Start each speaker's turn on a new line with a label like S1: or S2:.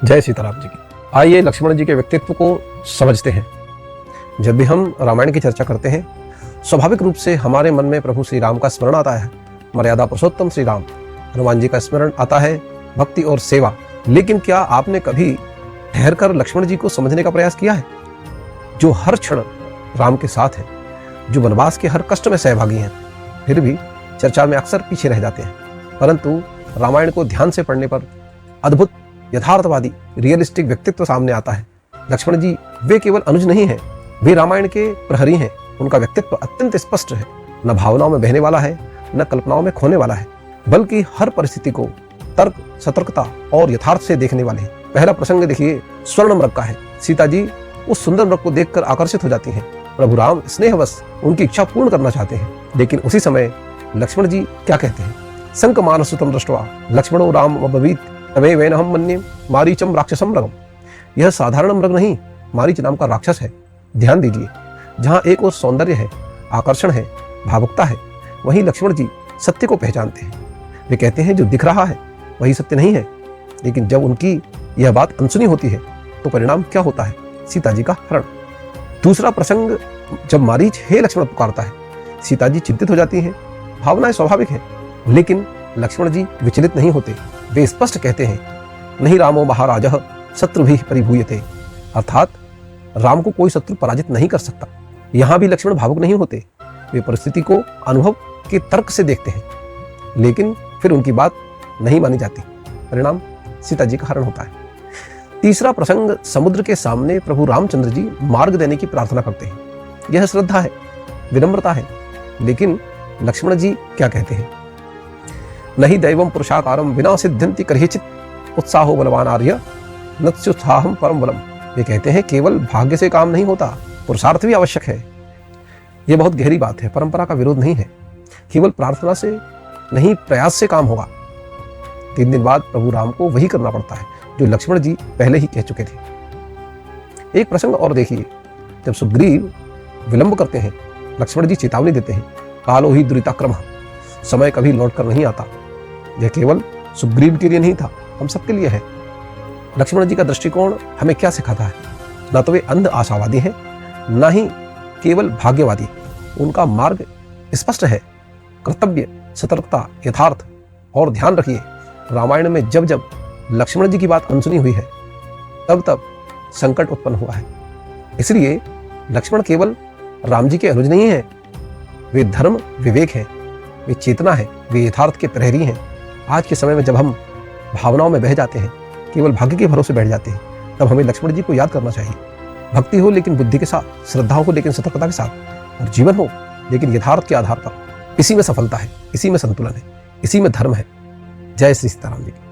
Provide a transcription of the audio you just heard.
S1: जय सीताराम जी की। आइए लक्ष्मण जी के व्यक्तित्व को समझते हैं। जब भी हम रामायण की चर्चा करते हैं, स्वाभाविक रूप से हमारे मन में प्रभु श्री राम का स्मरण आता है, मर्यादा पुरुषोत्तम श्री राम। हनुमान जी का स्मरण आता है, भक्ति और सेवा। लेकिन क्या आपने कभी ठहर कर लक्ष्मण जी को समझने का प्रयास किया है, जो हर क्षण राम के साथ है, जो वनवास के हर कष्ट में सहभागी हैं, फिर भी चर्चा में अक्सर पीछे रह जाते हैं। परंतु रामायण को ध्यान से पढ़ने पर अद्भुत यथार्थवादी रियलिस्टिक व्यक्तित्व सामने आता है। लक्ष्मण जी वे केवल अनुज नहीं हैं, वे रामायण के प्रहरी हैं। उनका व्यक्तित्व अत्यंत स्पष्ट है, न भावनाओं में बहने वाला है, न कल्पनाओं में खोने वाला है, बल्कि हर परिस्थिति को तर्क, सतर्कता और यथार्थ से देखने वाले हैं। पहला प्रसंग देखिए, स्वर्ण मृग का है। सीता जी उस सुंदर मृग को देखकर आकर्षित हो जाती हैं। प्रभु राम स्नेहवश उनकी इच्छा पूर्ण करना चाहते हैं, लेकिन उसी समय लक्ष्मण जी क्या कहते हैं? संक मानसुतम दृष्ट्वा लक्ष्मणो राम अब्रवीत तमे वैनहम मन्ये मारीचम राक्षसम मृगम। यह साधारण मृग नहीं, मारीच नाम का राक्षस है। ध्यान दीजिए, जहां एक और सौंदर्य है, आकर्षण है, भावुकता है, वहीं लक्ष्मण जी सत्य को पहचानते हैं। वे कहते हैं जो दिख रहा है वही सत्य नहीं है। लेकिन जब उनकी यह बात अनसुनी होती है तो परिणाम क्या होता है? सीता जी का हरण। दूसरा प्रसंग, जब मारीच हे लक्ष्मण पुकारता है, सीता जी चिंतित हो जाती हैं। भावनाएं स्वाभाविक है, लेकिन लक्ष्मण जी विचलित नहीं होते। वे स्पष्ट कहते हैं, नहीं रामो महाराजः शत्रु भी परिभूयते, अर्थात राम को कोई शत्रु पराजित नहीं कर सकता। यहां भी लक्ष्मण भावुक नहीं होते, वे परिस्थिति को अनुभव के तर्क से देखते हैं, लेकिन फिर उनकी बात नहीं मानी जाती। परिणाम सीता जी का हरण होता है। तीसरा प्रसंग, समुद्र के सामने प्रभु रामचंद्र जी मार्ग देने की प्रार्थना करते हैं। यह श्रद्धा है, विनम्रता है, लेकिन लक्ष्मण जी क्या कहते हैं? नहीं दैवम पुरुषाकारम विना सिद्ध्यन्ति करहिचित उत्साहो बलवान आर्य नत्स्युत्साहम परम बलम। वे कहते हैं केवल भाग्य से काम नहीं होता, पुरुषार्थ भी आवश्यक है। यह बहुत गहरी बात है, परंपरा का विरोध नहीं है। केवल प्रार्थना से नहीं, प्रयास से काम होगा। 3 दिन बाद प्रभु राम को वही करना पड़ता है जो लक्ष्मण जी पहले ही कह चुके थे। एक प्रसंग और देखिए, जब सुग्रीव विलंब करते हैं, लक्ष्मण जी चेतावनी देते हैं, कालो ही दुरिताक्रम, समय कभी लौट कर नहीं आता। यह केवल सुग्रीव के लिए नहीं था, हम सबके लिए है। लक्ष्मण जी का दृष्टिकोण हमें क्या सिखाता है? ना तो वे अंध आशावादी हैं, ना ही केवल भाग्यवादी। उनका मार्ग स्पष्ट है, कर्तव्य, सतर्कता, यथार्थ। और ध्यान रखिए, रामायण में जब जब लक्ष्मण जी की बात अनसुनी हुई है, तब तब संकट उत्पन्न हुआ है। इसलिए लक्ष्मण केवल राम जी के अनुज नहीं है, वे धर्म विवेक है, वे चेतना है, वे यथार्थ के प्रहरी हैं। आज के समय में जब हम भावनाओं में बह जाते हैं, केवल भाग्य के भरोसे बैठ जाते हैं, तब हमें लक्ष्मण जी को याद करना चाहिए। भक्ति हो लेकिन बुद्धि के साथ, श्रद्धा हो लेकिन सतर्कता के साथ, और जीवन हो लेकिन यथार्थ के आधार पर। इसी में सफलता है, इसी में संतुलन है, इसी में धर्म है। जय श्री सीताराम जी की।